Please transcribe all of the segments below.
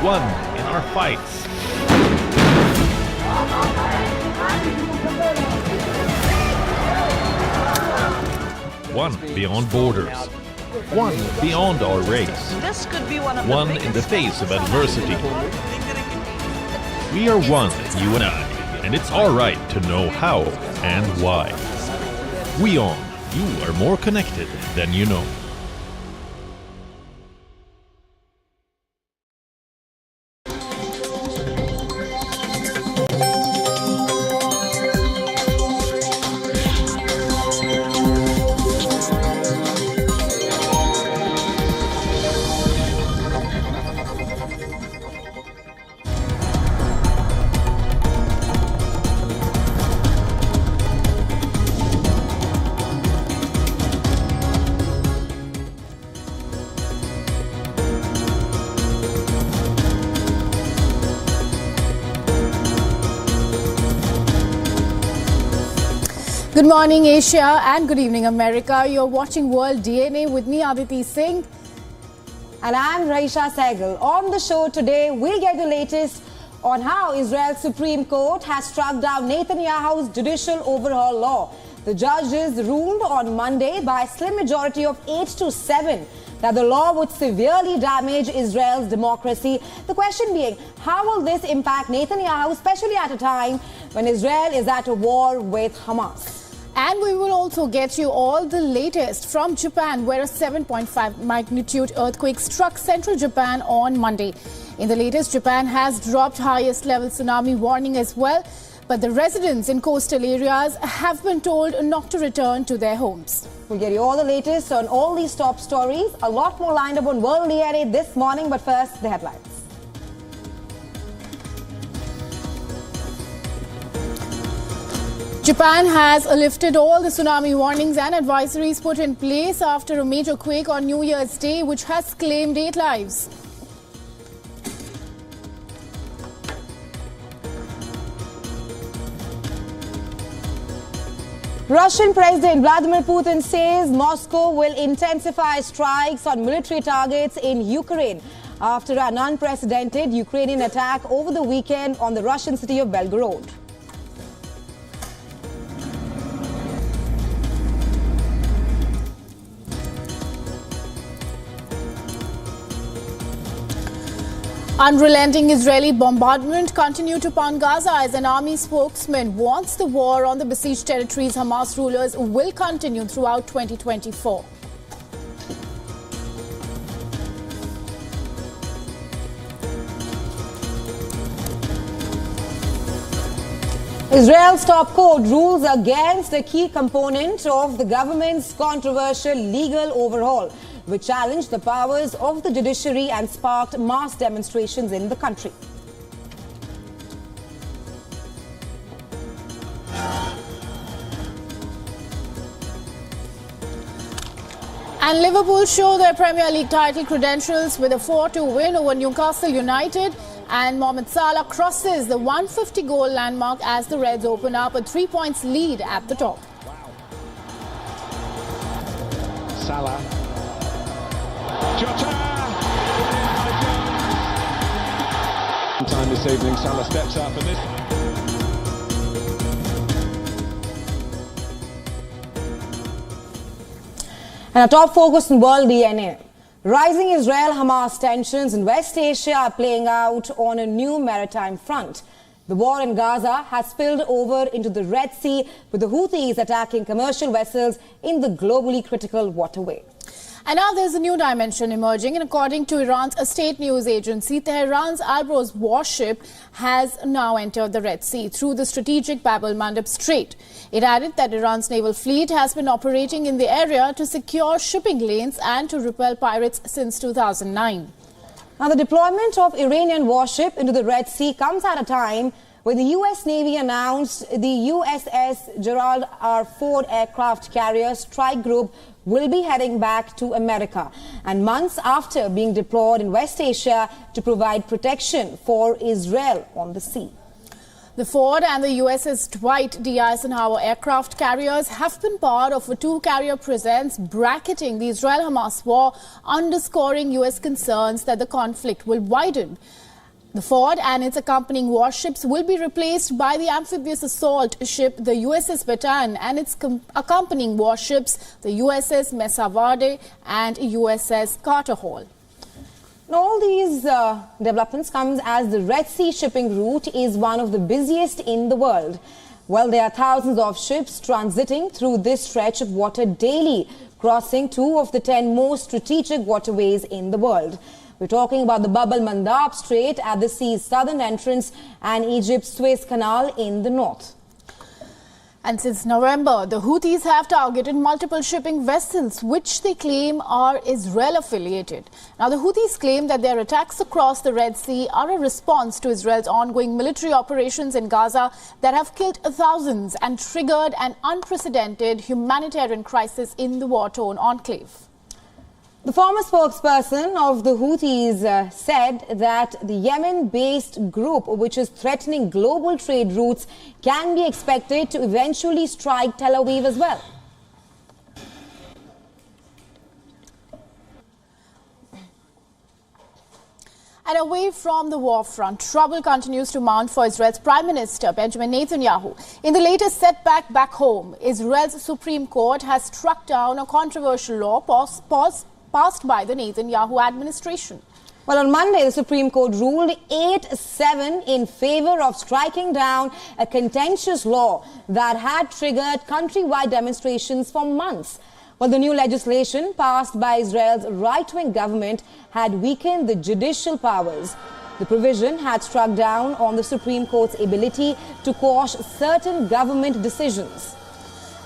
One in our fights. One beyond borders. One beyond our race. This could be one in the face of adversity. We are one, you and I, and it's our right to know how and why. WION, you are more connected than you know. Good morning, Asia, and good evening, America. You're watching World DNA with me, Aditi Singh. And I'm Raisha Sehgal. On the show today, we'll get the latest on how Israel's Supreme Court has struck down Netanyahu's judicial overhaul law. The judges ruled on Monday by a slim majority of 8-7 that the law would severely damage Israel's democracy. The question being, how will this impact Netanyahu, especially at a time when Israel is at a war with Hamas? And we will also get you all the latest from Japan, where a 7.5 magnitude earthquake struck central Japan on Monday. In the latest, Japan has dropped highest level tsunami warning as well, but the residents in coastal areas have been told not to return to their homes. We'll get you all the latest on all these top stories. A lot more lined up on World DNA this morning, but first, the headlines. Japan has lifted all the tsunami warnings and advisories put in place after a major quake on New Year's Day, which has claimed 8 lives. Russian President Vladimir Putin says Moscow will intensify strikes on military targets in Ukraine after an unprecedented Ukrainian attack over the weekend on the Russian city of Belgorod. Unrelenting Israeli bombardment continued upon Gaza as an army spokesman wants the war on the besieged territories Hamas rulers will continue throughout 2024. Israel's top court rules against a key component of the government's controversial legal overhaul, which challenged the powers of the judiciary and sparked mass demonstrations in the country. And Liverpool show their Premier League title credentials with a 4-2 win over Newcastle United. And Mohamed Salah crosses the 150-goal landmark as the Reds open up a 3 points lead at the top. Salah. Jota! Time this evening, Salah steps up and this. And a top focus in World DNA. Rising Israel-Hamas tensions in West Asia are playing out on a new maritime front. The war in Gaza has spilled over into the Red Sea, with the Houthis attacking commercial vessels in the globally critical waterway. And now there's a new dimension emerging, and according to Iran's state news agency, Tehran's Alborz warship has now entered the Red Sea through the strategic Bab el-Mandeb Strait. It added that Iran's naval fleet has been operating in the area to secure shipping lanes and to repel pirates since 2009. Now, the deployment of Iranian warship into the Red Sea comes at a time when the U.S. Navy announced the USS Gerald R. Ford aircraft carrier strike group will be heading back to America, and months after being deployed in West Asia to provide protection for Israel on the sea. The Ford and the USS Dwight D. Eisenhower aircraft carriers have been part of a two-carrier presence bracketing the Israel-Hamas war, underscoring U.S. concerns that the conflict will widen. The Ford and its accompanying warships will be replaced by the amphibious assault ship, the USS Bataan, and its accompanying warships, the USS Mesa Verde and USS Carter Hall. Now, all these developments comes as the Red Sea shipping route is one of the busiest in the world. Well, there are thousands of ships transiting through this stretch of water daily, crossing 2 of the 10 most strategic waterways in the world. We're talking about the Bab el-Mandab Strait at the sea's southern entrance and Egypt's Suez Canal in the north. And since November, the Houthis have targeted multiple shipping vessels, which they claim are Israel-affiliated. Now, the Houthis claim that their attacks across the Red Sea are a response to Israel's ongoing military operations in Gaza that have killed thousands and triggered an unprecedented humanitarian crisis in the war-torn enclave. The former spokesperson of the Houthis said that the Yemen-based group, which is threatening global trade routes, can be expected to eventually strike Tel Aviv as well. And away from the war front, trouble continues to mount for Israel's Prime Minister Benjamin Netanyahu. In the latest setback back home, Israel's Supreme Court has struck down a controversial law passed by the Netanyahu administration. Well, on Monday, the Supreme Court ruled 8-7 in favor of striking down a contentious law that had triggered countrywide demonstrations for months. Well, the new legislation passed by Israel's right-wing government had weakened the judicial powers. The provision had struck down on the Supreme Court's ability to quash certain government decisions.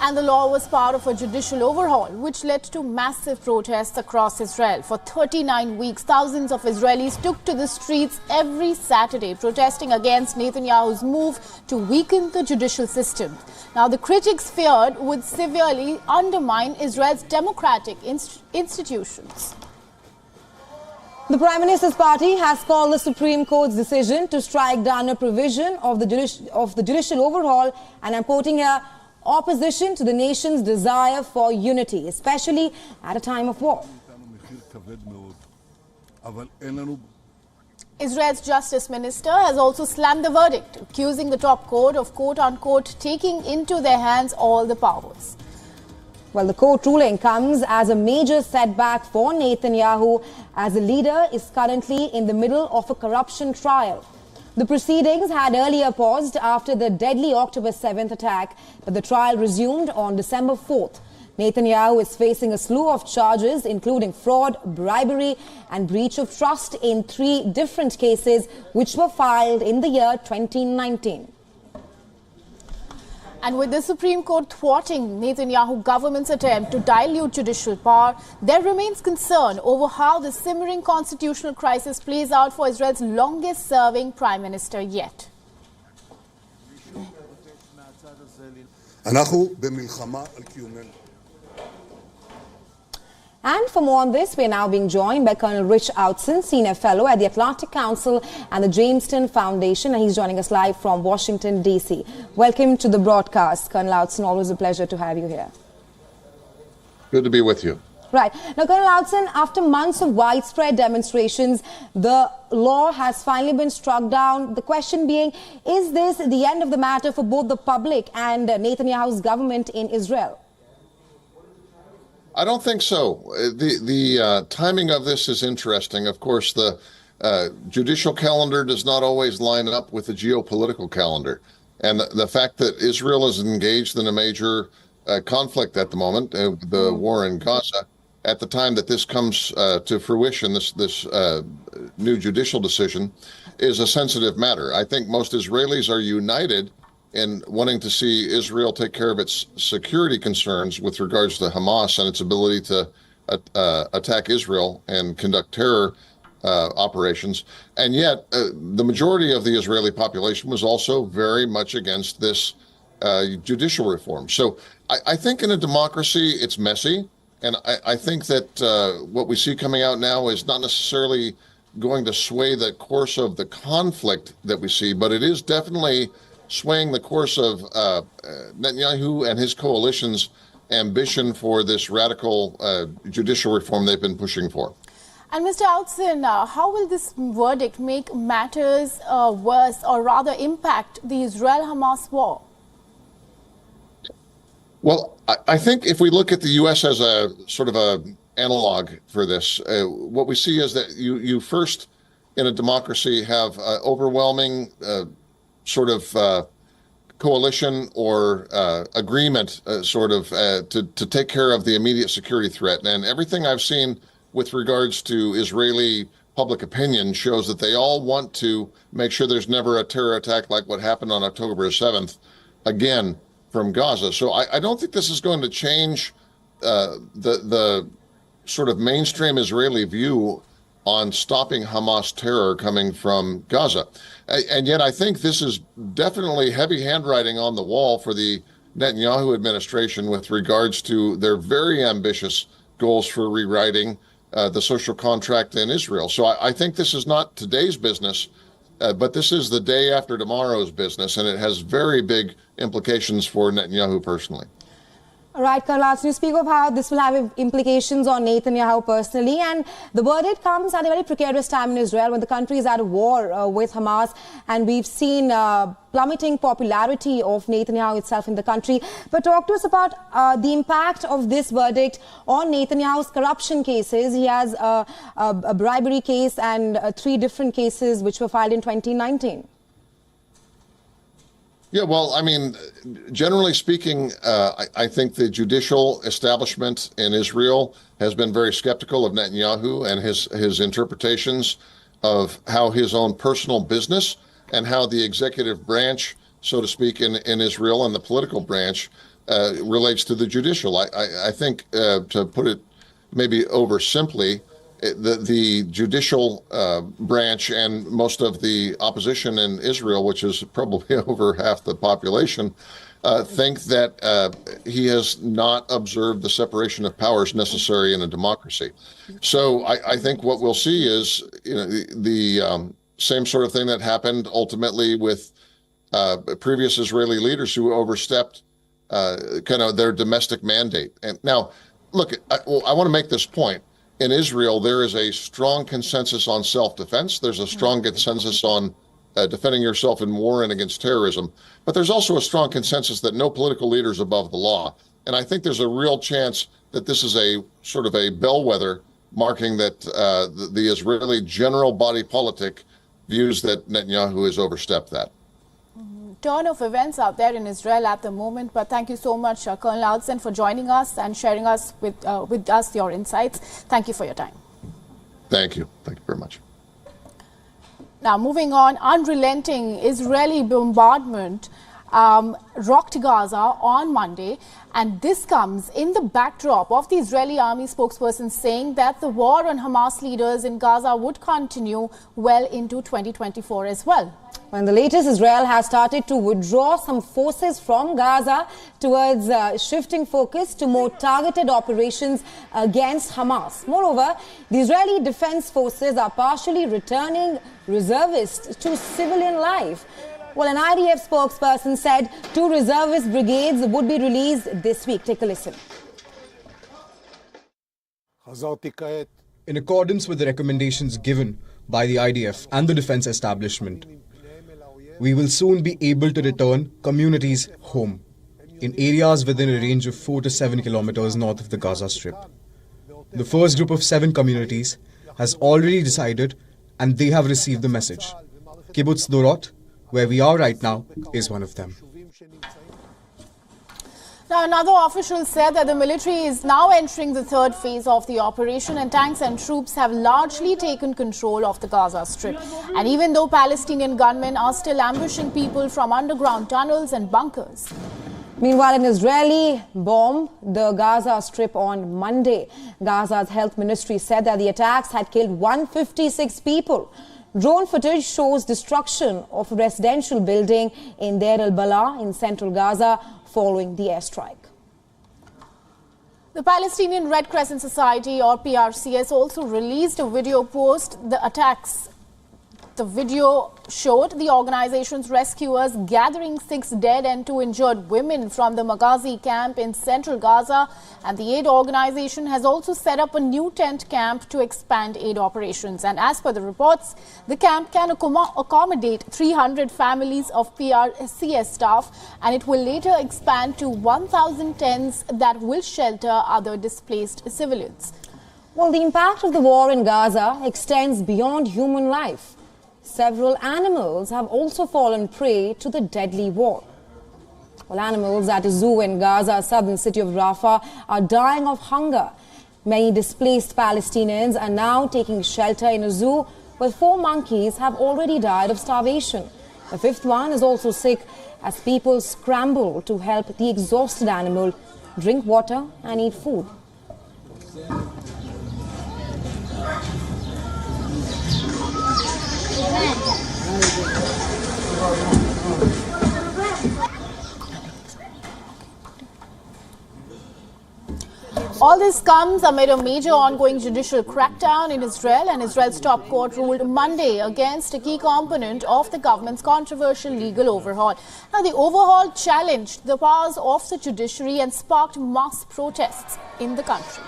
And the law was part of a judicial overhaul, which led to massive protests across Israel. For 39 weeks, thousands of Israelis took to the streets every Saturday, protesting against Netanyahu's move to weaken the judicial system. Now, the critics feared would severely undermine Israel's democratic institutions. The Prime Minister's party has called the Supreme Court's decision to strike down a provision of the judicial overhaul, and I'm quoting here, opposition to the nation's desire for unity, especially at a time of war. Israel's Justice Minister has also slammed the verdict, accusing the top court of quote-unquote taking into their hands all the powers. Well, the court ruling comes as a major setback for Netanyahu, as the leader is currently in the middle of a corruption trial. The proceedings had earlier paused after the deadly October 7th attack, but the trial resumed on December 4th. Netanyahu is facing a slew of charges, including fraud, bribery, and breach of trust in 3 different cases, which were filed in the year 2019. And with the Supreme Court thwarting Netanyahu government's attempt to dilute judicial power, there remains concern over how the simmering constitutional crisis plays out for Israel's longest-serving prime minister yet. And for more on this, we are now being joined by Colonel Rich Outson, Senior Fellow at the Atlantic Council and the Jamestown Foundation, and he's joining us live from Washington, D.C. Welcome to the broadcast, Colonel Outson. Always a pleasure to have you here. Good to be with you. Right. Now, Colonel Outson, after months of widespread demonstrations, the law has finally been struck down. The question being, is this the end of the matter for both the public and Netanyahu's government in Israel? I don't think so. The timing of this is interesting. Of course, the judicial calendar does not always line up with the geopolitical calendar. And the fact that Israel is engaged in a major conflict at the moment, the war in Gaza, at the time that this comes to fruition, this new judicial decision, is a sensitive matter. I think most Israelis are united in wanting to see Israel take care of its security concerns with regards to Hamas and its ability to attack Israel and conduct terror operations. And yet, the majority of the Israeli population was also very much against this judicial reform. So I think in a democracy, it's messy. And I think that what we see coming out now is not necessarily going to sway the course of the conflict that we see, but it is definitely swaying the course of Netanyahu and his coalition's ambition for this radical judicial reform they've been pushing for. And Mr. Outson, how will this verdict make matters worse, or rather impact the Israel-Hamas war? Well, I think if we look at the U.S. as a sort of a analog for this, what we see is that you first, in a democracy, have overwhelming sort of coalition or agreement to take care of the immediate security threat. And everything I've seen with regards to Israeli public opinion shows that they all want to make sure there's never a terror attack like what happened on October 7th again from Gaza. So I don't think this is going to change the sort of mainstream Israeli view on stopping Hamas terror coming from Gaza. And yet I think this is definitely heavy handwriting on the wall for the Netanyahu administration with regards to their very ambitious goals for rewriting the social contract in Israel. So I think this is not today's business, but this is the day after tomorrow's business, and it has very big implications for Netanyahu personally. All right, Colonel, you speak of how this will have implications on Netanyahu personally, and the verdict comes at a very precarious time in Israel when the country is at war with Hamas, and we've seen plummeting popularity of Netanyahu itself in the country. But talk to us about the impact of this verdict on Netanyahu's corruption cases. He has a bribery case and 3 different cases which were filed in 2019. Yeah, well, I mean, generally speaking, I think the judicial establishment in Israel has been very skeptical of Netanyahu and his interpretations of how his own personal business and how the executive branch, so to speak, in Israel and the political branch relates to the judicial. I think, to put it maybe oversimply, the judicial branch and most of the opposition in Israel, which is probably over half the population, think that he has not observed the separation of powers necessary in a democracy. So I think what we'll see is, the same sort of thing that happened ultimately with previous Israeli leaders who overstepped kind of their domestic mandate. And now, look, I want to make this point. In Israel, there is a strong consensus on self-defense. There's a strong consensus on defending yourself in war and against terrorism. But there's also a strong consensus that no political leader is above the law. And I think there's a real chance that this is a sort of a bellwether marking that the Israeli general body politic views that Netanyahu has overstepped that. Turn of events out there in Israel at the moment, but thank you so much, Colonel Outson, for joining us and sharing us with us your insights. Thank you for your time. Thank you. Thank you very much. Now, moving on, unrelenting Israeli bombardment rocked Gaza on Monday, and this comes in the backdrop of the Israeli army spokesperson saying that the war on Hamas leaders in Gaza would continue well into 2024 as well. When the latest, Israel has started to withdraw some forces from Gaza towards shifting focus to more targeted operations against Hamas. Moreover, the Israeli Defense Forces are partially returning reservists to civilian life. Well, an IDF spokesperson said 2 reservist brigades would be released this week. Take a listen. In accordance with the recommendations given by the IDF and the defense establishment, we will soon be able to return communities home in areas within a range of 4 to 7 kilometers north of the Gaza Strip. The first group of 7 communities has already decided, and they have received the message. Kibbutz Dorot, where we are right now, is one of them. Now, another official said that the military is now entering the 3rd phase of the operation, and tanks and troops have largely taken control of the Gaza Strip. And even though Palestinian gunmen are still ambushing people from underground tunnels and bunkers. Meanwhile, an Israeli bombed the Gaza Strip on Monday. Gaza's health ministry said that the attacks had killed 156 people. Drone footage shows destruction of a residential building in Deir el-Balah in central Gaza following the airstrike. The Palestinian Red Crescent Society, or PRC, has also released a video post the attacks The video showed the organization's rescuers gathering 6 dead and 2 injured women from the Maghazi camp in central Gaza, and the aid organization has also set up a new tent camp to expand aid operations. And as per the reports, the camp can accommodate 300 families of PRCS staff, and it will later expand to 1,000 tents that will shelter other displaced civilians. Well, the impact of the war in Gaza extends beyond human life. Several animals have also fallen prey to the deadly war. Well, animals at a zoo in Gaza's southern city of Rafah are dying of hunger. Many displaced Palestinians are now taking shelter in a zoo where 4 monkeys have already died of starvation. The 5th one is also sick as people scramble to help the exhausted animal drink water and eat food. All this comes amid a major ongoing judicial crackdown in Israel, and Israel's top court ruled Monday against a key component of the government's controversial legal overhaul. Now, the overhaul challenged the powers of the judiciary and sparked mass protests in the country.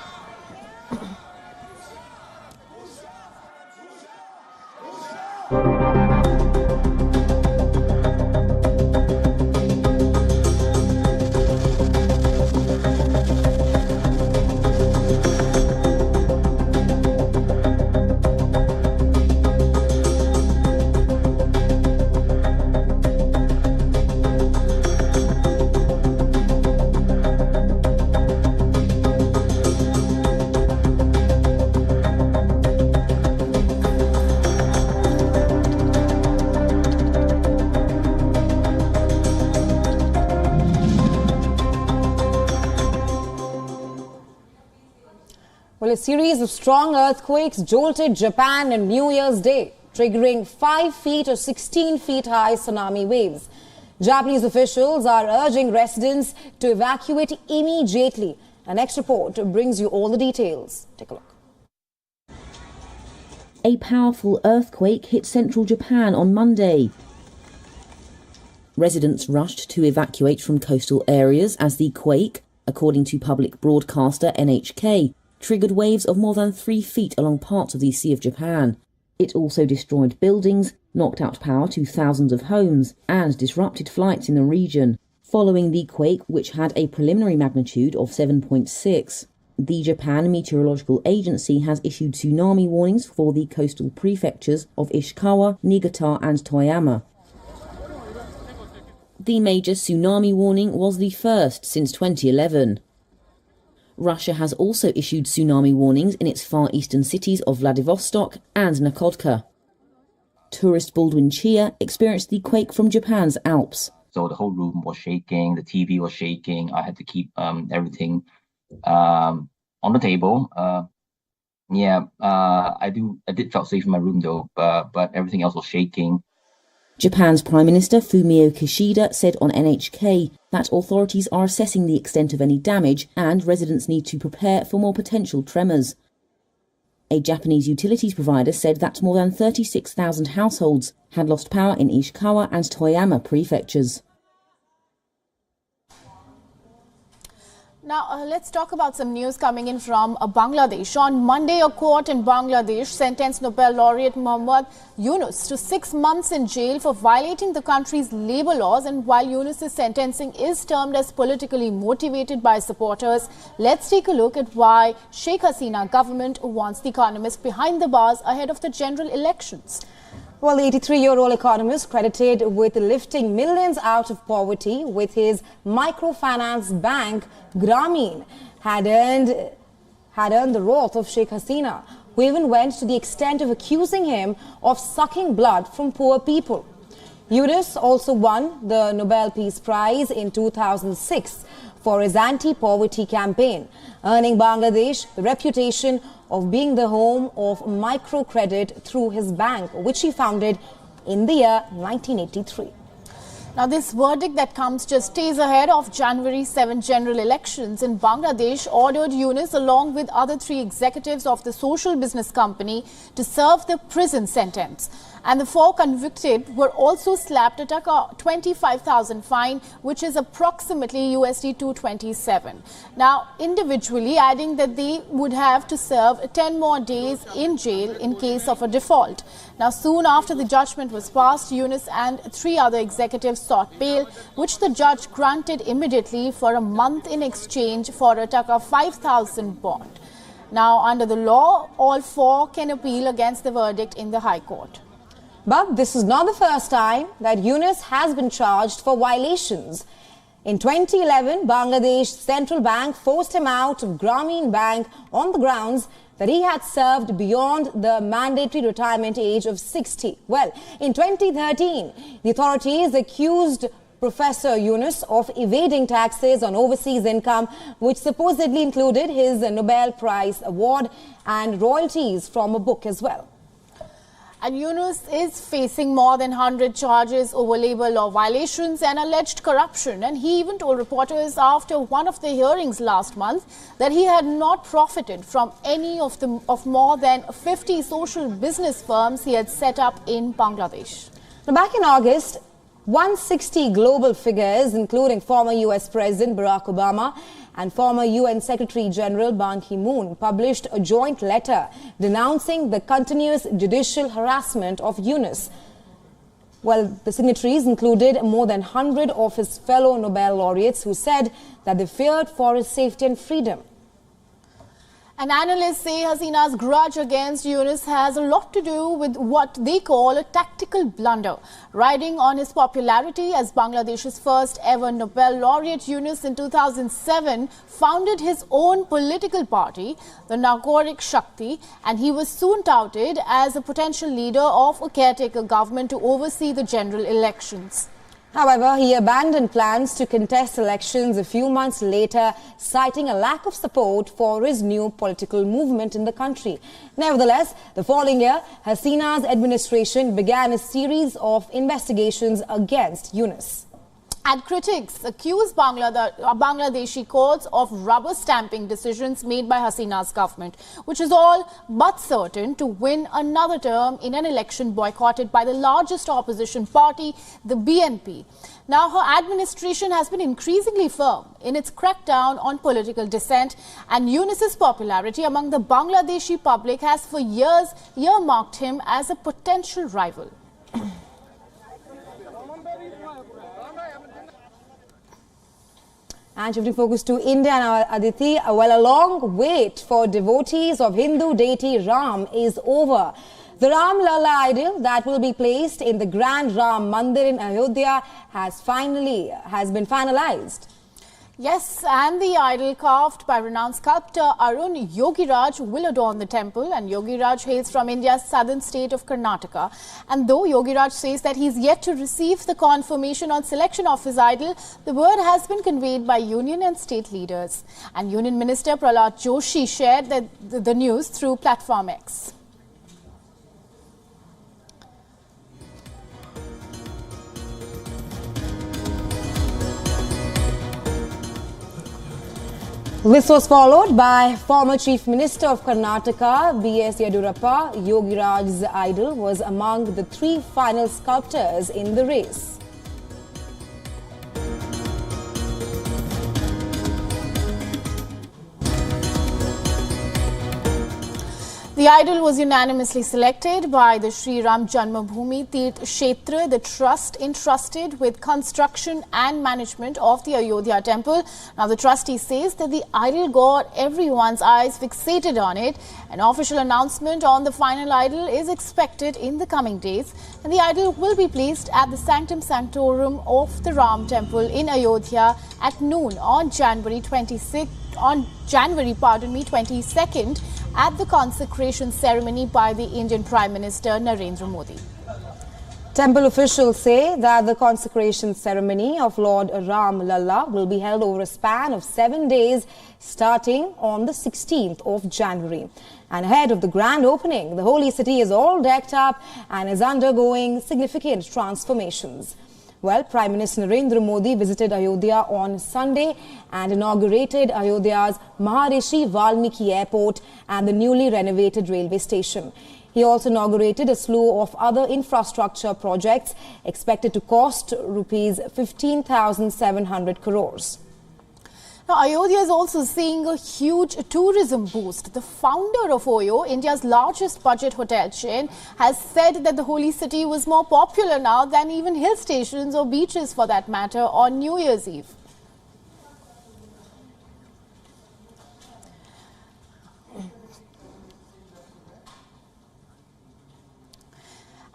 Well, a series of strong earthquakes jolted Japan on New Year's Day, triggering 5 feet or 16 feet high tsunami waves. Japanese officials are urging residents to evacuate immediately. Our next report brings you all the details. Take a look. A powerful earthquake hit central Japan on Monday. Residents rushed to evacuate from coastal areas as the quake, according to public broadcaster NHK, triggered waves of more than 3 feet along parts of the Sea of Japan. It also destroyed buildings, knocked out power to thousands of homes, and disrupted flights in the region. Following the quake, which had a preliminary magnitude of 7.6, the Japan Meteorological Agency has issued tsunami warnings for the coastal prefectures of Ishikawa, Niigata and Toyama. The major tsunami warning was the first since 2011. Russia has also issued tsunami warnings in its far eastern cities of Vladivostok and Nakodka. Tourist Baldwin Chia experienced the quake from Japan's Alps. So the whole room was shaking, the TV was shaking. I had to keep everything on the table. I did feel safe in my room though, but everything else was shaking. Japan's Prime Minister Fumio Kishida said on NHK that authorities are assessing the extent of any damage and residents need to prepare for more potential tremors. A Japanese utilities provider said that more than 36,000 households had lost power in Ishikawa and Toyama prefectures. Now, let's talk about some news coming in from Bangladesh. On Monday, a court in Bangladesh sentenced Nobel laureate Muhammad Yunus to 6 months in jail for violating the country's labor laws. And while Yunus's sentencing is termed as politically motivated by supporters, let's take a look at why Sheikh Hasina government wants the economist behind the bars ahead of the general elections. Well, the 83-year-old economist, credited with lifting millions out of poverty with his microfinance bank, Grameen, had earned the wrath of Sheikh Hasina, who even went to the extent of accusing him of sucking blood from poor people. Yunus also won the Nobel Peace Prize in 2006 for his anti-poverty campaign, earning Bangladesh the reputation of being the home of microcredit through his bank, which he founded in the year 1983. Now, this verdict that comes just days ahead of January 7 general elections in Bangladesh ordered Yunus, along with other 3 executives of the social business company, to serve the prison sentence. And the 4 convicted were also slapped a 25,000 fine, which is approximately USD 227. Now, individually adding that they would have to serve 10 more days in jail in case of a default. Now, soon after the judgment was passed, Yunus and 3 other executives sought bail, which the judge granted immediately for a month in exchange for a 5,000 bond. Now, under the law, all 4 can appeal against the verdict in the High Court. But this is not the first time that Yunus has been charged for violations. In 2011, Bangladesh Central Bank forced him out of Grameen Bank on the grounds that he had served beyond the mandatory retirement age of 60. Well, in 2013, the authorities accused Professor Yunus of evading taxes on overseas income, which supposedly included his Nobel Prize award and royalties from a book as well. And Yunus is facing more than 100 charges over labor law violations and alleged corruption. And he even told reporters after one of the hearings last month that he had not profited from any of more than 50 social business firms he had set up in Bangladesh. Now, back in August, 160 global figures, including former US President Barack Obama and former UN Secretary General Ban Ki-moon, published a joint letter denouncing the continuous judicial harassment of Yunus. Well, the signatories included more than 100 of his fellow Nobel laureates who said that they feared for his safety and freedom. And analysts say Hasina's grudge against Yunus has a lot to do with what they call a tactical blunder. Riding on his popularity as Bangladesh's first ever Nobel laureate, Yunus in 2007 founded his own political party, the Nagorik Shakti, and he was soon touted as a potential leader of a caretaker government to oversee the general elections. However, he abandoned plans to contest elections a few months later, citing a lack of support for his new political movement in the country. Nevertheless, the following year, Hasina's administration began a series of investigations against Yunus. And critics accuse Bangladeshi courts of rubber stamping decisions made by Hasina's government, which is all but certain to win another term in an election boycotted by the largest opposition party, the BNP. Now, her administration has been increasingly firm in its crackdown on political dissent, and Yunus's popularity among the Bangladeshi public has for years earmarked him as a potential rival. And shifting focus to India now, Aditi, well, a long wait for devotees of Hindu deity Ram is over. The Ram Lalla idol that will be placed in the Grand Ram Mandir in Ayodhya has been finalized. Yes, and the idol carved by renowned sculptor Arun Yogiraj will adorn the temple, and Yogiraj hails from India's southern state of Karnataka. And though Yogiraj says that he's yet to receive the confirmation on selection of his idol, the word has been conveyed by union and state leaders. And Union Minister Prahlad Joshi shared the news through Platform X. This was followed by former Chief Minister of Karnataka, B.S. Yedurappa. Yogiraj's idol was among the 3 final sculptors in the race. The idol was unanimously selected by the Sri Ram Janmabhoomi Tirth Kshetra, the trust entrusted with construction and management of the Ayodhya temple. Now, the trustee says that the idol got everyone's eyes fixated on it. An official announcement on the final idol is expected in the coming days, and the idol will be placed at the Sanctum Sanctorum of the Ram temple in Ayodhya at noon on January 22nd at the consecration ceremony by the Indian Prime Minister Narendra Modi. Temple officials say that the consecration ceremony of Lord Ram Lalla will be held over a span of 7 days starting on the 16th of January. And ahead of the grand opening, the holy city is all decked up and is undergoing significant transformations. Well, Prime Minister Narendra Modi visited Ayodhya on Sunday and inaugurated Ayodhya's Maharishi Valmiki Airport and the newly renovated railway station. He also inaugurated a slew of other infrastructure projects expected to cost rupees 15,700 crores. Now, Ayodhya is also seeing a huge tourism boost. The founder of OYO, India's largest budget hotel chain, has said that the holy city was more popular now than even hill stations or beaches for that matter on New Year's Eve.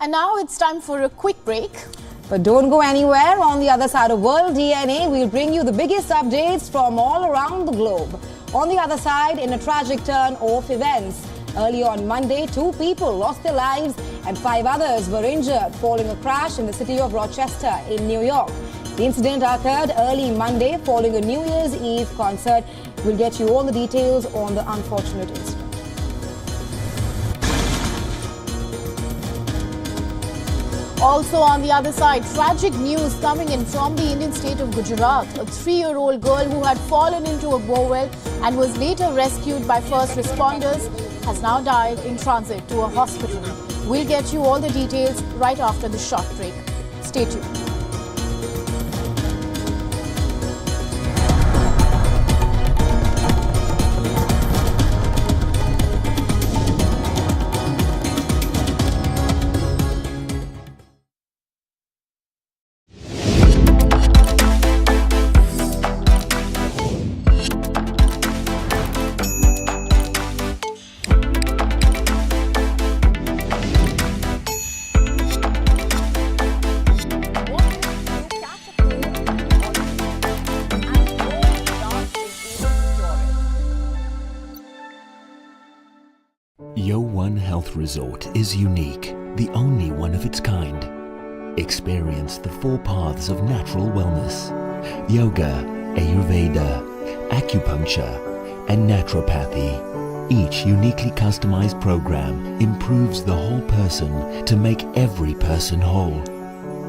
And now it's time for a quick break. But don't go anywhere. On the other side of World DNA, we'll bring you the biggest updates from all around the globe. On the other side, in a tragic turn of events, early on Monday, 2 people lost their lives and 5 others were injured following a crash in the city of Rochester in New York. The incident occurred early Monday following a New Year's Eve concert. We'll get you all the details on the unfortunate incident. Also on the other side, tragic news coming in from the Indian state of Gujarat. A 3-year-old girl who had fallen into a borewell and was later rescued by first responders has now died in transit to a hospital. We'll get you all the details right after the short break. Stay tuned. WION Health Resort is unique, the only one of its kind. Experience the 4 paths of natural wellness: yoga, Ayurveda, acupuncture, and naturopathy. Each uniquely customized program improves the whole person to make every person whole.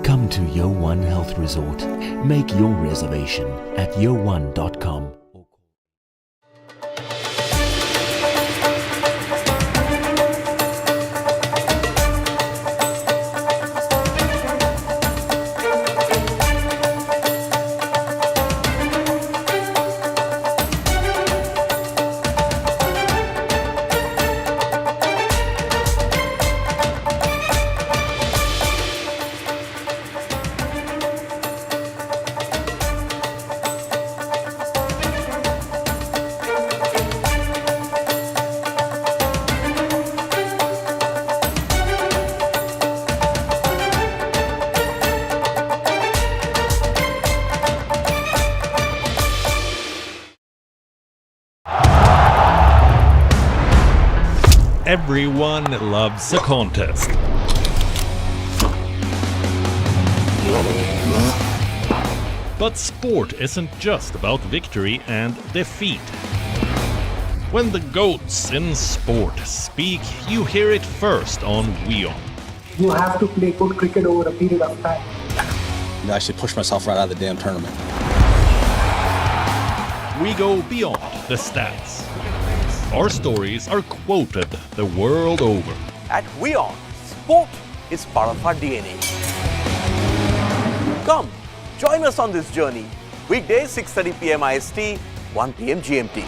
Come to WION Health Resort. Make your reservation at WION.com. Everyone loves a contest. But sport isn't just about victory and defeat. When the GOATs in sport speak, you hear it first on WION. You have to play good cricket over a period of time. I should push myself right out of the damn tournament. We go beyond the stats. Our stories are quoted the world over. At WION, sport is part of our DNA. Come, join us on this journey. Weekdays 6:30 p.m. IST, 1 p.m. GMT.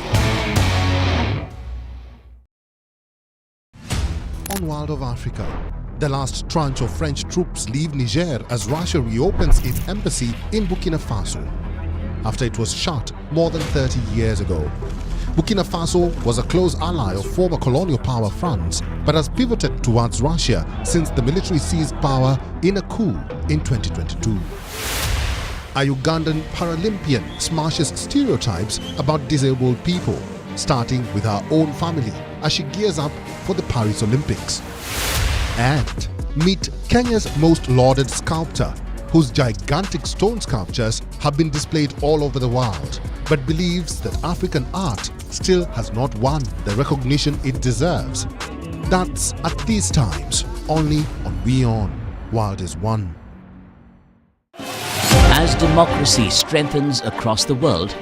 On World of Africa, the last tranche of French troops leave Niger as Russia reopens its embassy in Burkina Faso after it was shut more than 30 years ago. Burkina Faso was a close ally of former colonial power France, but has pivoted towards Russia since the military seized power in a coup in 2022. A Ugandan Paralympian smashes stereotypes about disabled people, starting with her own family as she gears up for the Paris Olympics. And meet Kenya's most lauded sculptor, whose gigantic stone sculptures have been displayed all over the world, but believes that African art still has not won the recognition it deserves. That's at these times, only on WION, World is One. As democracy strengthens across the world,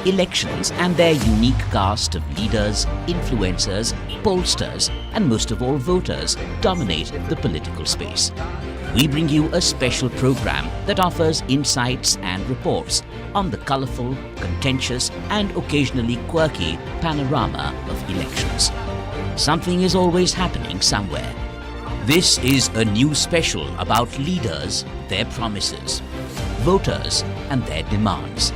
Elections and their unique cast of leaders, influencers, pollsters, and most of all voters dominate the political space. We bring you a special program that offers insights and reports on the colourful, contentious, and occasionally quirky panorama of elections. Something is always happening somewhere. This is a new special about leaders, their promises, voters, and their demands.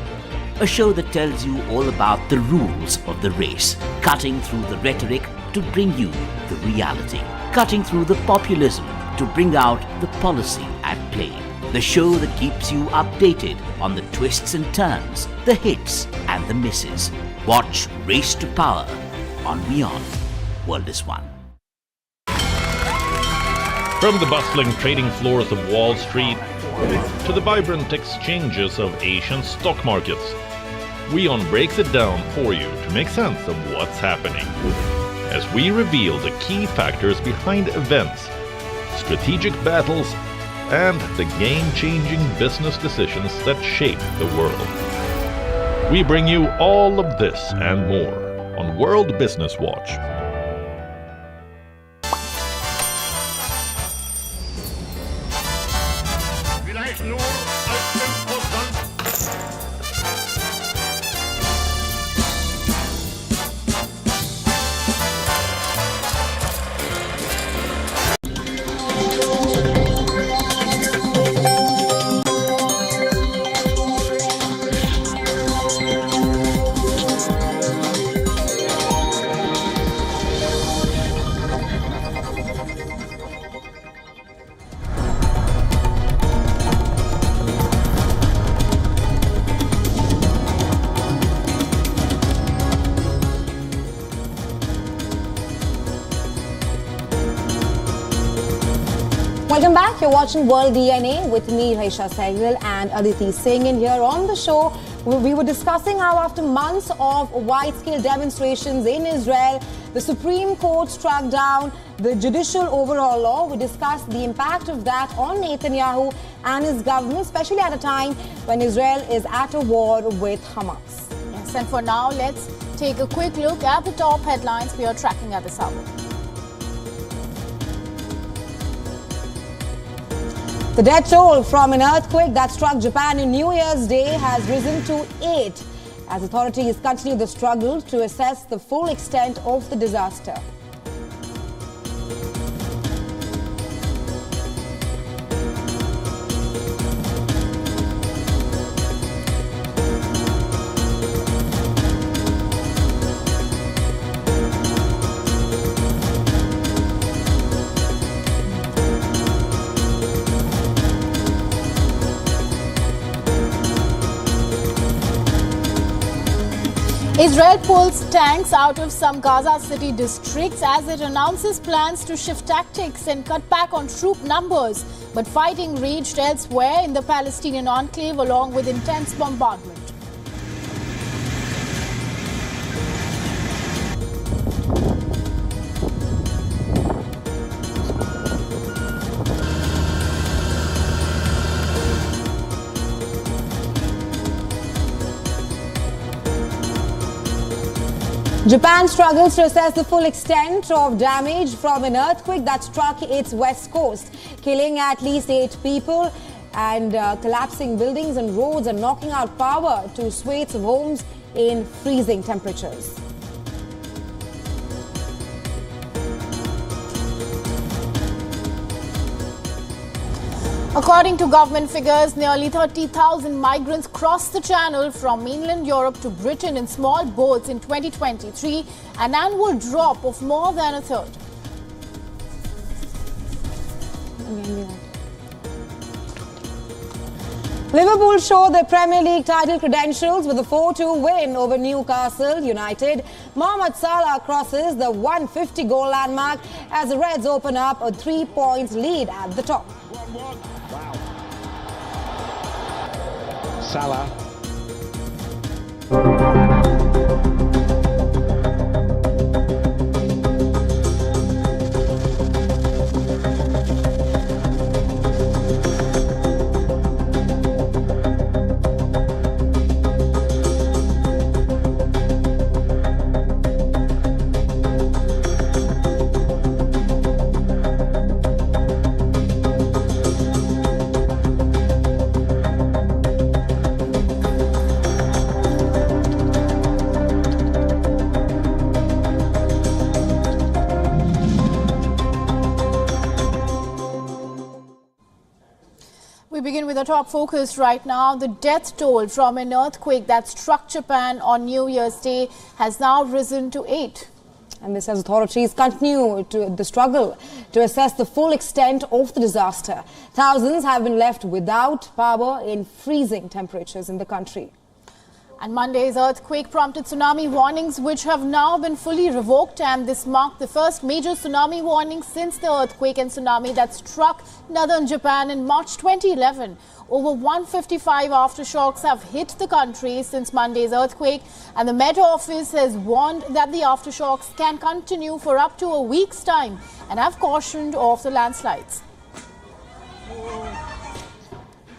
A show that tells you all about the rules of the race, cutting through the rhetoric to bring you the reality, cutting through the populism to bring out the policy at play. The show that keeps you updated on the twists and turns, the hits and the misses. Watch Race to Power on WION World is One. From the bustling trading floors of Wall Street to the vibrant exchanges of Asian stock markets, WION breaks it down for you to make sense of what's happening, as we reveal the key factors behind events, strategic battles, and the game-changing business decisions that shape the world. We bring you all of this and more on World Business Watch. Welcome back. You're watching World DNA with me, Raisha Sehgal, and Aditi Singh. And here on the show, we were discussing how after months of wide-scale demonstrations in Israel, the Supreme Court struck down the Judicial Overhaul Law. We discussed the impact of that on Netanyahu and his government, especially at a time when Israel is at a war with Hamas. Yes, and for now, let's take a quick look at the top headlines we are tracking at this hour. The death toll from an earthquake that struck Japan on New Year's Day has risen to 8 as authorities continue the struggle to assess the full extent of the disaster. Israel pulls tanks out of some Gaza City districts as it announces plans to shift tactics and cut back on troop numbers. But fighting raged elsewhere in the Palestinian enclave along with intense bombardment. Japan struggles to assess the full extent of damage from an earthquake that struck its west coast, killing at least 8 people and collapsing buildings and roads and knocking out power to swathes of homes in freezing temperatures. According to government figures, nearly 30,000 migrants crossed the channel from mainland Europe to Britain in small boats in 2023, an annual drop of more than a third. Liverpool show their Premier League title credentials with a 4-2 win over Newcastle United. Mohamed Salah crosses the 150-goal landmark as the Reds open up a 3-point lead at the top. Salah. We begin with a top focus right now. The death toll from an earthquake that struck Japan on New Year's Day has now risen to 8. And this as authorities continue the struggle to assess the full extent of the disaster. Thousands have been left without power in freezing temperatures in the country. And Monday's earthquake prompted tsunami warnings, which have now been fully revoked. And this marked the first major tsunami warning since the earthquake and tsunami that struck northern Japan in March 2011. Over 155 aftershocks have hit the country since Monday's earthquake. And the Met Office has warned that the aftershocks can continue for up to a week's time and have cautioned of the landslides.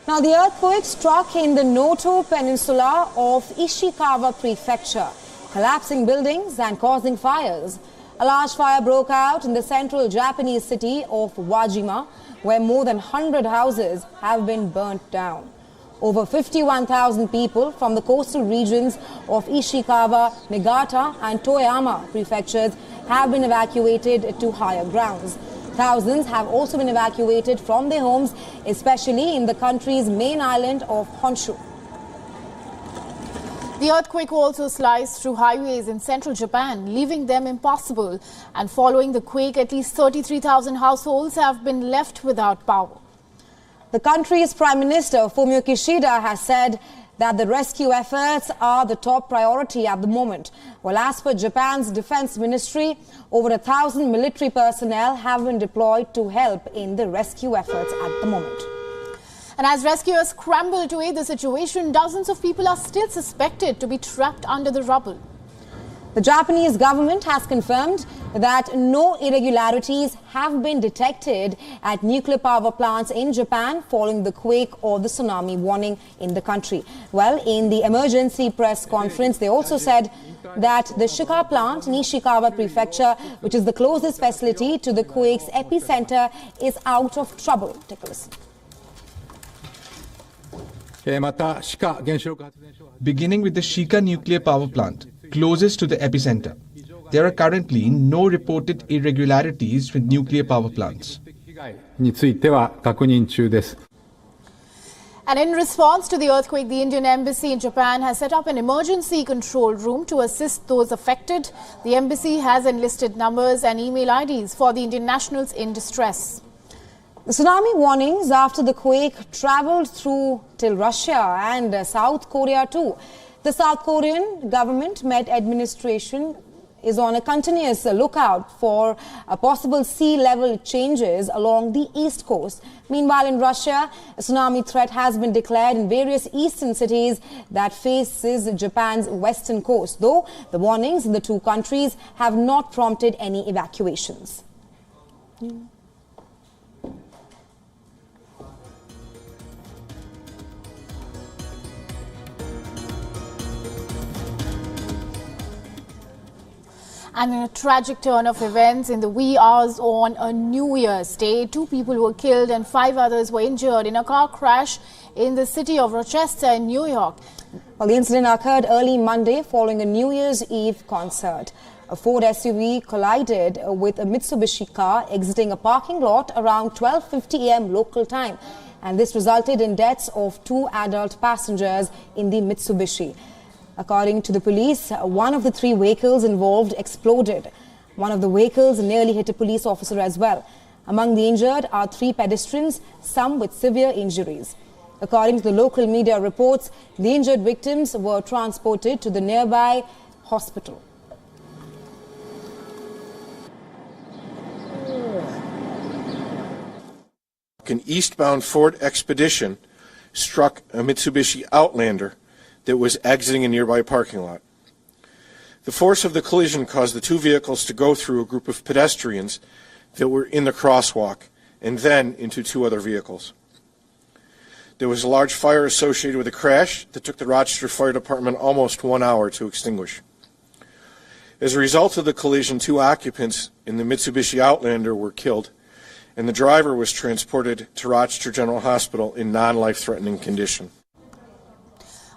Now, the earthquake struck in the Noto Peninsula of Ishikawa Prefecture, collapsing buildings and causing fires. A large fire broke out in the central Japanese city of Wajima, where more than 100 houses have been burnt down. Over 51,000 people from the coastal regions of Ishikawa, Niigata and Toyama prefectures have been evacuated to higher grounds. Thousands have also been evacuated from their homes, especially in the country's main island of Honshu. The earthquake also sliced through highways in central Japan, leaving them impassable. And following the quake, at least 33,000 households have been left without power. The country's Prime Minister, Fumio Kishida, has said that the rescue efforts are the top priority at the moment. Well, as per Japan's Defense Ministry, over 1,000 military personnel have been deployed to help in the rescue efforts at the moment. And as rescuers scramble to aid the situation, dozens of people are still suspected to be trapped under the rubble. The Japanese government has confirmed that no irregularities have been detected at nuclear power plants in Japan following the quake or the tsunami warning in the country. Well, in the emergency press conference, they also said that the Shika plant in Ishikawa Prefecture, which is the closest facility to the quake's epicenter, is out of trouble. Take a listen. Beginning with the Shika nuclear power plant, closest to the epicenter, there are currently no reported irregularities with nuclear power plants. And in response to the earthquake, the Indian Embassy in Japan has set up an emergency control room to assist those affected. The embassy has enlisted numbers and email IDs for the Indian nationals in distress. The tsunami warnings after the quake travelled through till Russia and South Korea too. The South Korean government Met administration is on a continuous lookout for possible sea level changes along the east coast. Meanwhile, in Russia, a tsunami threat has been declared in various eastern cities that faces Japan's western coast, though the warnings in the two countries have not prompted any evacuations. And in a tragic turn of events, in the wee hours on a New Year's Day, 2 people were killed and 5 others were injured in a car crash in the city of Rochester in New York. Well, the incident occurred early Monday following a New Year's Eve concert. A Ford SUV collided with a Mitsubishi car exiting a parking lot around 12:50 a.m. local time. And this resulted in deaths of 2 adult passengers in the Mitsubishi. According to the police, one of the 3 vehicles involved exploded. One of the vehicles nearly hit a police officer as well. Among the injured are 3 pedestrians, some with severe injuries. According to the local media reports, the injured victims were transported to the nearby hospital. An eastbound Ford Expedition struck a Mitsubishi Outlander that was exiting a nearby parking lot. The force of the collision caused the 2 vehicles to go through a group of pedestrians that were in the crosswalk and then into 2 other vehicles. There was a large fire associated with the crash that took the Rochester Fire Department almost 1 hour to extinguish. As a result of the collision, 2 occupants in the Mitsubishi Outlander were killed, and the driver was transported to Rochester General Hospital in non-life-threatening condition.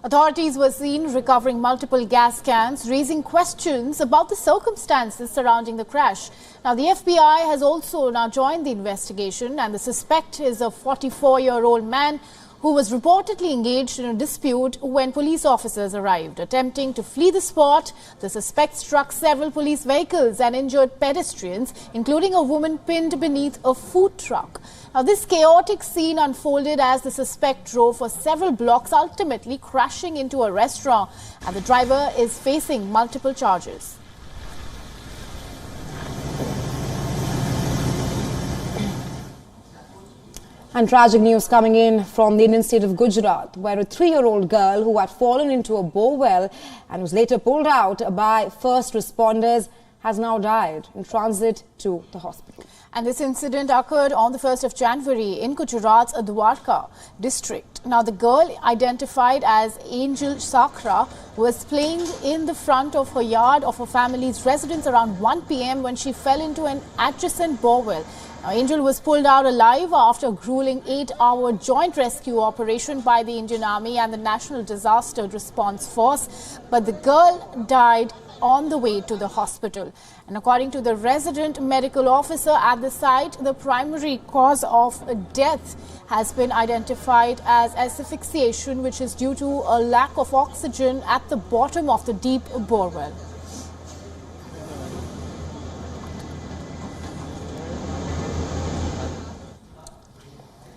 Authorities were seen recovering multiple gas cans, raising questions about the circumstances surrounding the crash. Now, the FBI has also now joined the investigation, and the suspect is a 44-year-old man who was reportedly engaged in a dispute when police officers arrived. Attempting to flee the spot, the suspect struck several police vehicles and injured pedestrians, including a woman pinned beneath a food truck. Now, this chaotic scene unfolded as the suspect drove for several blocks, ultimately crashing into a restaurant, and the driver is facing multiple charges. And tragic news coming in from the Indian state of Gujarat, where a 3-year-old girl who had fallen into a bore well and was later pulled out by first responders has now died in transit to the hospital. And this incident occurred on the 1st of January in Gujarat's Dwarka district. Now, the girl, identified as Angel Sakra, was playing in the front of her yard of her family's residence around 1 p.m. when she fell into an adjacent borewell. Now, Angel was pulled out alive after a grueling 8-hour joint rescue operation by the Indian Army and the National Disaster Response Force, but the girl died on the way to the hospital. And according to the resident medical officer at the site, the primary cause of death has been identified as asphyxiation, which is due to a lack of oxygen at the bottom of the deep borewell.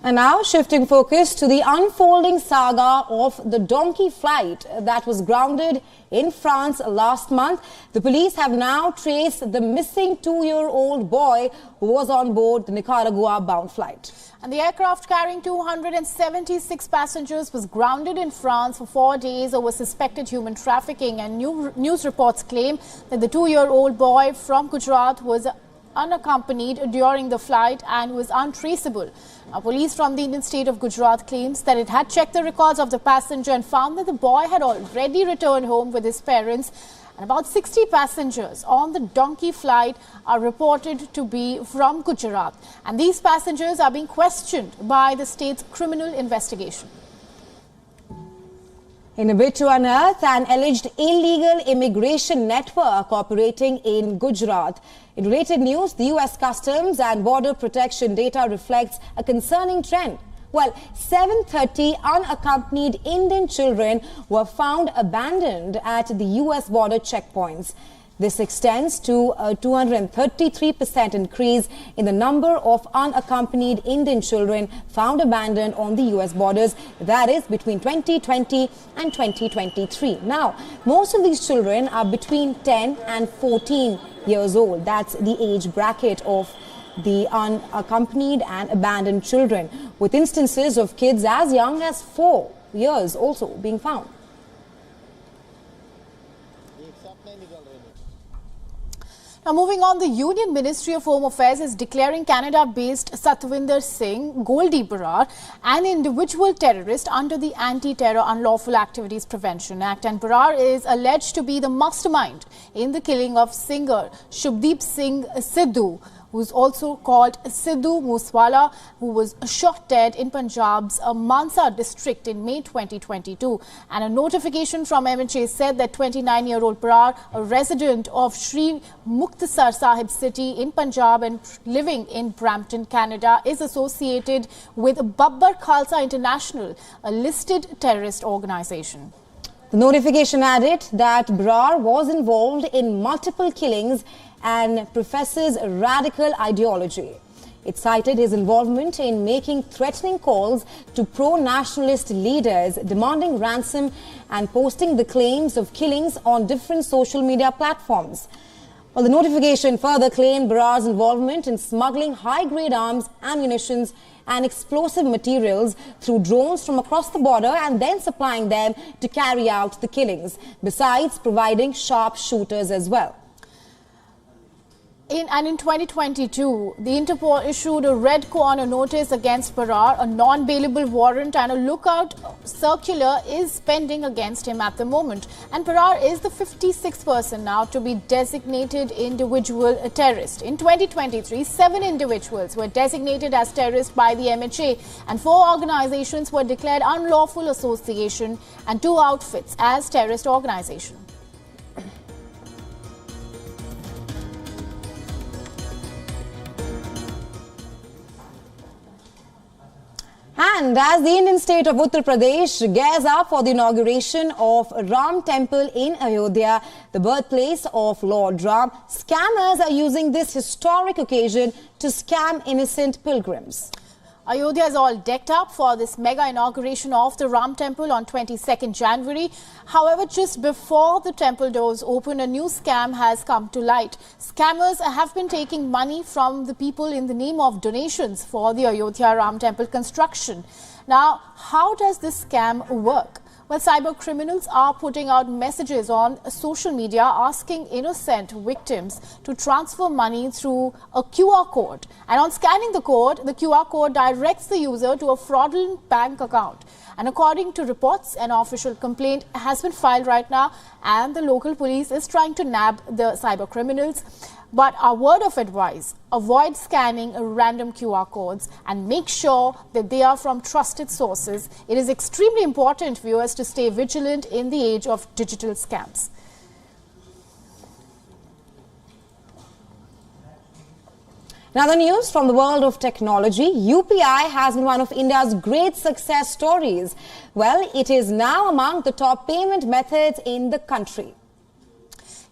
And now shifting focus to the unfolding saga of the donkey flight that was grounded in France last month. The police have now traced the missing 2-year-old boy who was on board the Nicaragua-bound flight. And the aircraft carrying 276 passengers was grounded in France for 4 days over suspected human trafficking. And news reports claim that the 2-year-old boy from Gujarat was unaccompanied during the flight and was untraceable. Now, police from the Indian state of Gujarat claims that it had checked the records of the passenger and found that the boy had already returned home with his parents. And about 60 passengers on the donkey flight are reported to be from Gujarat. And these passengers are being questioned by the state's criminal investigation. In a bid to unearth an alleged illegal immigration network operating in Gujarat. In related news, the U.S. Customs and Border Protection data reflects a concerning trend. Well, 730 unaccompanied Indian children were found abandoned at the U.S. border checkpoints. This extends to a 233% increase in the number of unaccompanied Indian children found abandoned on the U.S. borders, that is between 2020 and 2023. Now, most of these children are between 10 and 14 years old. That's the age bracket of the unaccompanied and abandoned children, with instances of kids as young as 4 years also being found. Now, moving on, the Union Ministry of Home Affairs is declaring Canada-based Satwinder Singh, Goldie Barar, an individual terrorist under the Anti-Terror Unlawful Activities Prevention Act. And Barar is alleged to be the mastermind in the killing of singer Shubdeep Singh Sidhu, who's also called Sidhu Moosewala, who was shot dead in Punjab's Mansa district in May 2022. And a notification from MHA said that 29-year-old Barar, a resident of Sri Muktasar Sahib city in Punjab and living in Brampton, Canada, is associated with Babbar Khalsa International, a listed terrorist organization. The notification added that Barar was involved in multiple killings and professes a radical ideology. It cited his involvement in making threatening calls to pro-nationalist leaders, demanding ransom and posting the claims of killings on different social media platforms. Well, the notification further claimed Barar's involvement in smuggling high-grade arms, ammunition and explosive materials through drones from across the border and then supplying them to carry out the killings, besides providing sharpshooters as well. In 2022, the Interpol issued a red corner notice against Parar. A non-bailable warrant and a lookout circular is pending against him at the moment. And Parar is the 56th person now to be designated individual terrorist. In 2023, 7 individuals were designated as terrorists by the MHA and 4 organizations were declared unlawful association and 2 outfits as terrorist organizations. And as the Indian state of Uttar Pradesh gears up for the inauguration of Ram Temple in Ayodhya, the birthplace of Lord Ram, scammers are using this historic occasion to scam innocent pilgrims. Ayodhya is all decked up for this mega inauguration of the Ram Temple on 22nd January. However, just before the temple doors open, a new scam has come to light. Scammers have been taking money from the people in the name of donations for the Ayodhya Ram Temple construction. Now, how does this scam work? Well, cyber criminals are putting out messages on social media asking innocent victims to transfer money through a QR code. And on scanning the code, the QR code directs the user to a fraudulent bank account. And according to reports, an official complaint has been filed right now and the local police is trying to nab the cyber criminals. But our word of advice, avoid scanning random QR codes and make sure that they are from trusted sources. It is extremely important, viewers, to stay vigilant in the age of digital scams. Now the news from the world of technology. UPI has been one of India's great success stories. Well, it is now among the top payment methods in the country.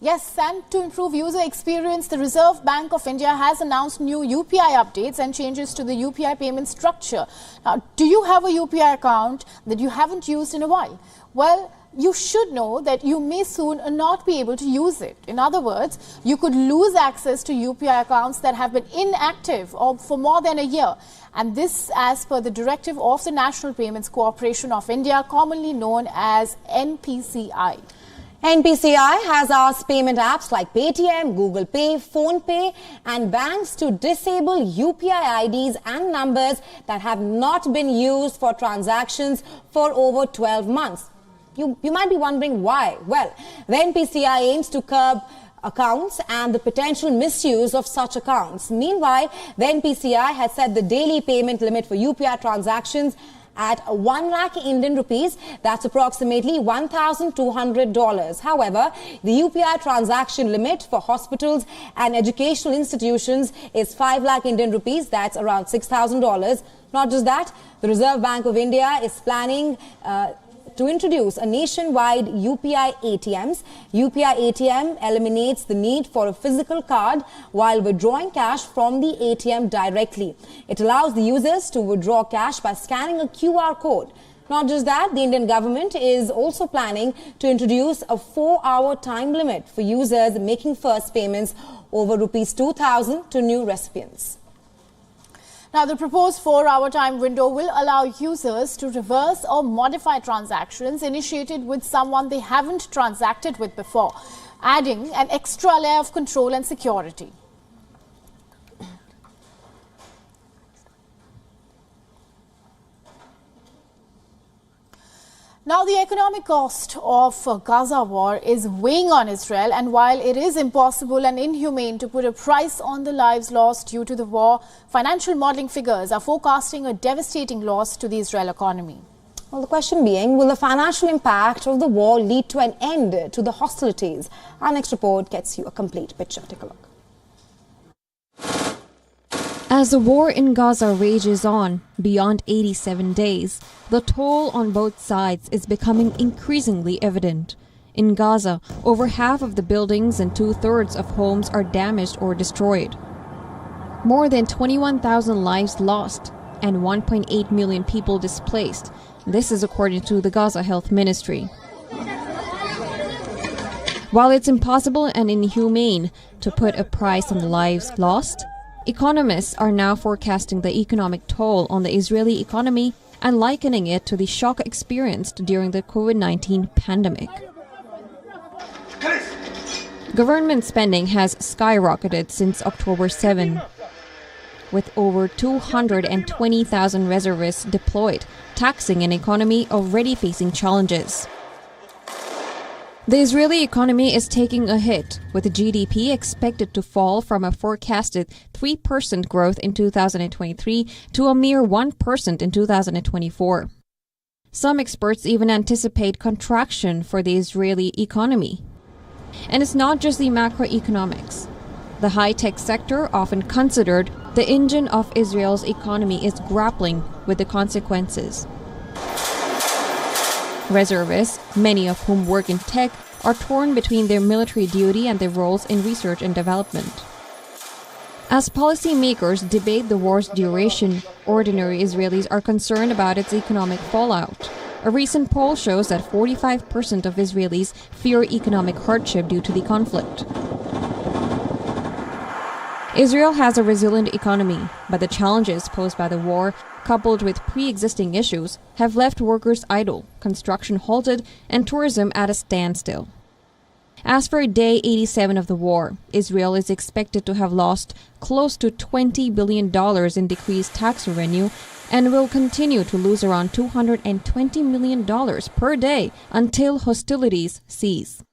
Yes, and to improve user experience, the Reserve Bank of India has announced new UPI updates and changes to the UPI payment structure. Now, do you have a UPI account that you haven't used in a while? Well, you should know that you may soon not be able to use it. In other words, you could lose access to UPI accounts that have been inactive or for more than a year. And this as per the directive of the National Payments Corporation of India, commonly known as NPCI. NPCI has asked payment apps like Paytm, Google Pay, PhonePe and banks to disable UPI IDs and numbers that have not been used for transactions for over 12 months. You might be wondering why. Well, the NPCI aims to curb accounts and the potential misuse of such accounts. Meanwhile, the NPCI has set the daily payment limit for UPI transactions at 1 lakh Indian rupees, that's approximately $1,200. However, the UPI transaction limit for hospitals and educational institutions is 5 lakh Indian rupees, that's around $6,000. Not just that, the Reserve Bank of India is planning to introduce a nationwide UPI ATMs. UPI ATM eliminates the need for a physical card while withdrawing cash from the ATM directly. It allows the users to withdraw cash by scanning a QR code. Not just that, the Indian government is also planning to introduce a 4-hour time limit for users making first payments over rupees 2,000 to new recipients. Now, the proposed 4-hour time window will allow users to reverse or modify transactions initiated with someone they haven't transacted with before, adding an extra layer of control and security. Now, the economic cost of Gaza war is weighing on Israel, and while it is impossible and inhumane to put a price on the lives lost due to the war, financial modeling figures are forecasting a devastating loss to the Israel economy. Well, the question being, will the financial impact of the war lead to an end to the hostilities? Our next report gets you a complete picture. Take a look. As the war in Gaza rages on beyond 87 days, the toll on both sides is becoming increasingly evident. In Gaza, over half of the buildings and 2/3 of homes are damaged or destroyed. More than 21,000 lives lost and 1.8 million people displaced. This is according to the Gaza Health Ministry. While it's impossible and inhumane to put a price on the lives lost, economists are now forecasting the economic toll on the Israeli economy and likening it to the shock experienced during the COVID-19 pandemic. Government spending has skyrocketed since October 7, with over 220,000 reservists deployed, taxing an economy already facing challenges. The Israeli economy is taking a hit, with the GDP expected to fall from a forecasted 3% growth in 2023 to a mere 1% in 2024. Some experts even anticipate contraction for the Israeli economy. And it's not just the macroeconomics. The high-tech sector, often considered the engine of Israel's economy, is grappling with the consequences. Reservists, many of whom work in tech, are torn between their military duty and their roles in research and development. As policymakers debate the war's duration, ordinary Israelis are concerned about its economic fallout. A recent poll shows that 45% of Israelis fear economic hardship due to the conflict. Israel has a resilient economy, but the challenges posed by the war, coupled with pre-existing issues, have left workers idle, construction halted, and tourism at a standstill. As for day 87 of the war, Israel is expected to have lost close to $20 billion in decreased tax revenue and will continue to lose around $220 million per day until hostilities cease.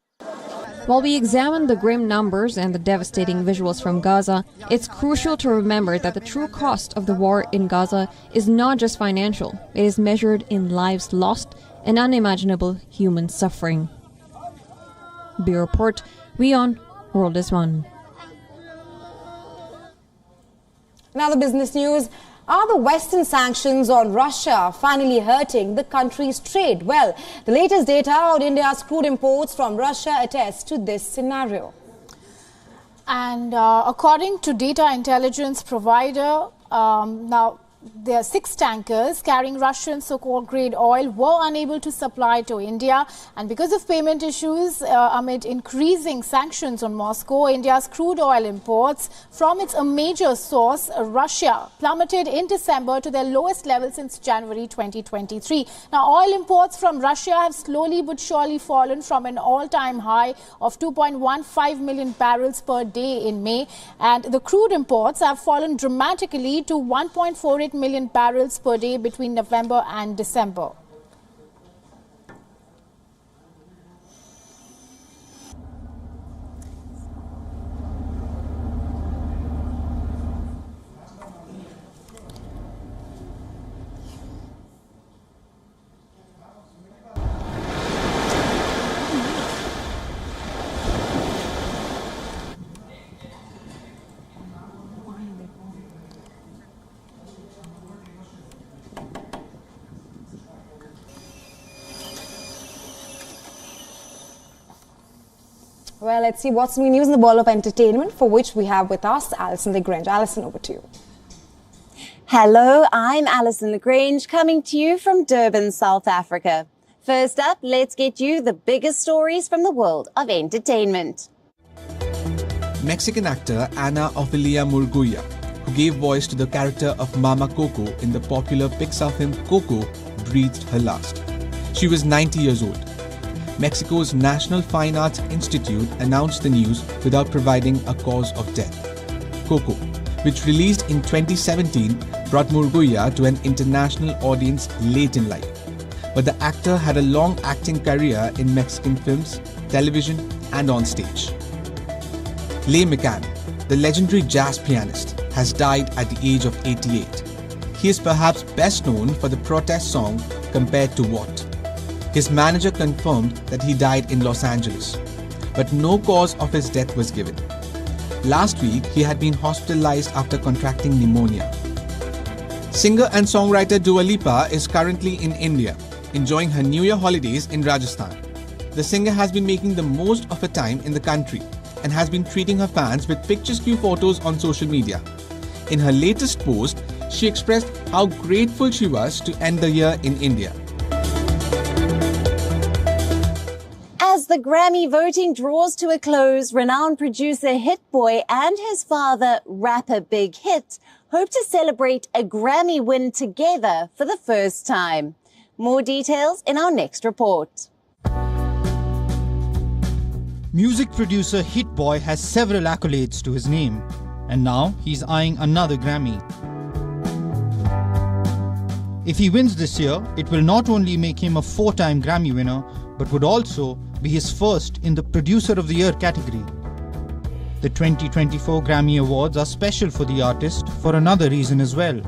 While we examine the grim numbers and the devastating visuals from Gaza, it's crucial to remember that the true cost of the war in Gaza is not just financial. It is measured in lives lost and unimaginable human suffering. Bureau Report, WION, World is One. Now the business news. Are the Western sanctions on Russia finally hurting the country's trade? Well, the latest data on India's crude imports from Russia attests to this scenario. And according to data intelligence provider, now there are 6 tankers carrying Russian so-called grade oil were unable to supply to India, and because of payment issues amid increasing sanctions on Moscow, India's crude oil imports from its a major source, Russia, plummeted in December to their lowest level since January 2023. Now, oil imports from Russia have slowly but surely fallen from an all-time high of 2.15 million barrels per day in May, and the crude imports have fallen dramatically to 1.48 million barrels per day between November and December. Well, let's see what's new news in the world of entertainment, for which we have with us Alison Lagrange. Alison, over to you. Hello, I'm Alison Lagrange, coming to you from Durban, South Africa. First up, let's get you the biggest stories from the world of entertainment. Mexican actor Ana Ofelia Murguia, who gave voice to the character of Mama Coco in the popular Pixar film Coco, breathed her last. She was 90 years old. Mexico's National Fine Arts Institute announced the news without providing a cause of death. Coco, which released in 2017, brought Murguia to an international audience late in life. But the actor had a long acting career in Mexican films, television, and on stage. Leigh McCann, the legendary jazz pianist, has died at the age of 88. He is perhaps best known for the protest song Compared to What. His manager confirmed that he died in Los Angeles, but no cause of his death was given. Last week, he had been hospitalized after contracting pneumonia. Singer and songwriter Dua Lipa is currently in India, enjoying her New Year holidays in Rajasthan. The singer has been making the most of her time in the country and has been treating her fans with picturesque photos on social media. In her latest post, she expressed how grateful she was to end the year in India. As the Grammy voting draws to a close, renowned producer Hit Boy and his father, rapper Big Hit, hope to celebrate a Grammy win together for the first time. More details in our next report. Music producer Hit Boy has several accolades to his name, and now he's eyeing another Grammy. If he wins this year, it will not only make him a 4-time Grammy winner, but would also be his first in the Producer of the Year category. The 2024 Grammy Awards are special for the artist for another reason as well.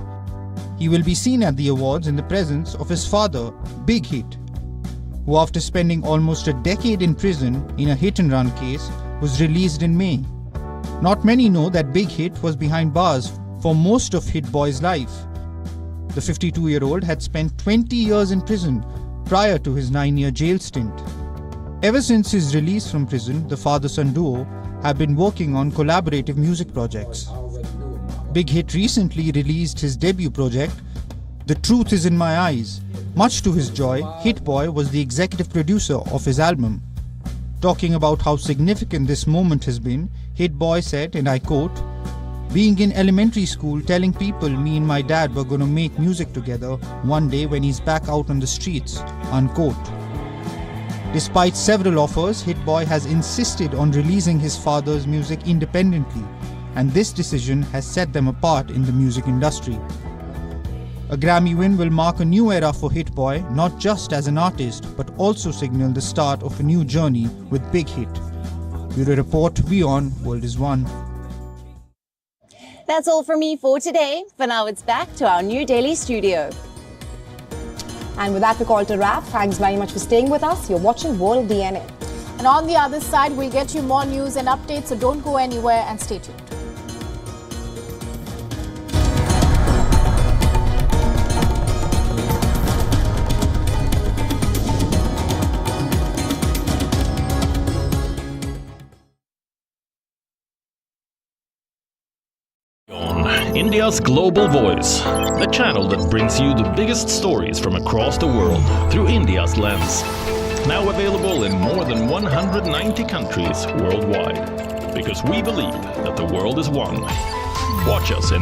He will be seen at the awards in the presence of his father, Big Hit, who after spending almost a decade in prison in a hit-and-run case, was released in May. Not many know that Big Hit was behind bars for most of Hit Boy's life. The 52-year-old had spent 20 years in prison prior to his 9-year jail stint. Ever since his release from prison, the father-son duo have been working on collaborative music projects. Big Hit recently released his debut project, The Truth Is In My Eyes. Much to his joy, Hit Boy was the executive producer of his album. Talking about how significant this moment has been, Hit Boy said, and I quote, "Being in elementary school telling people me and my dad were going to make music together one day when he's back out on the streets," unquote. Despite several offers, Hit Boy has insisted on releasing his father's music independently, and this decision has set them apart in the music industry. A Grammy win will mark a new era for Hit Boy, not just as an artist, but also signal the start of a new journey with Big Hit. Bureau Report, WION World is One. That's all from me for today. For now, it's back to our new daily studio. And with that, we call it a wrap. Thanks very much for staying with us. You're watching World DNA. And on the other side, we'll get you more news and updates, so don't go anywhere and stay tuned. India's Global Voice, the channel that brings you the biggest stories from across the world through India's lens. Now available in more than 190 countries worldwide. Because we believe that the world is one. Watch us in